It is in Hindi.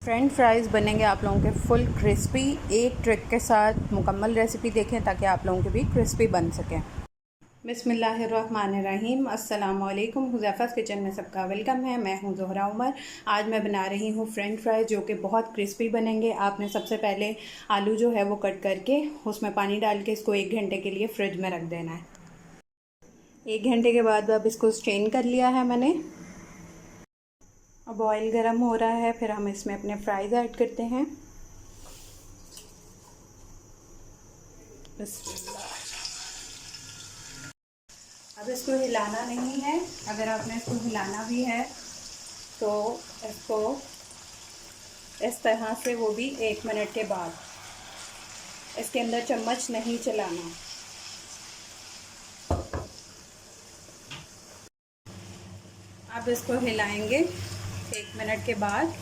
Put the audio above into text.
फ्रेंच फ्राइज़ बनेंगे आप लोगों के फुल क्रिस्पी। एक ट्रिक के साथ मुकम्मल रेसिपी देखें ताकि आप लोगों के भी क्रिस्पी बन सकें। बिस्मिल्लाहिर्रहमानिर्रहीम। अस्सलाम वालेकुम। हुज़ैफ़ा's किचन में सबका वेलकम है। मैं हूं ज़ोहरा उमर। आज मैं बना रही हूं फ्रेंच फ्राइज़ जो कि बहुत क्रिस्पी बनेंगे। आपने सबसे पहले आलू जो है वो कट करके उसमें पानी डाल के इसको 1 घंटे के लिए फ्रिज में रख देना है। 1 घंटे के बाद अब इसको स्ट्रेन कर लिया है मैंने। अब ऑयल गर्म हो रहा है, फिर हम इसमें अपने फ्राइज़ ऐड करते हैं। अब इसको हिलाना नहीं है। अगर आपने इसको हिलाना भी है तो इसको इस तरह से, वो भी 1 मिनट के बाद। इसके अंदर चम्मच नहीं चलाना। अब इसको हिलाएंगे 1 मिनट के बाद।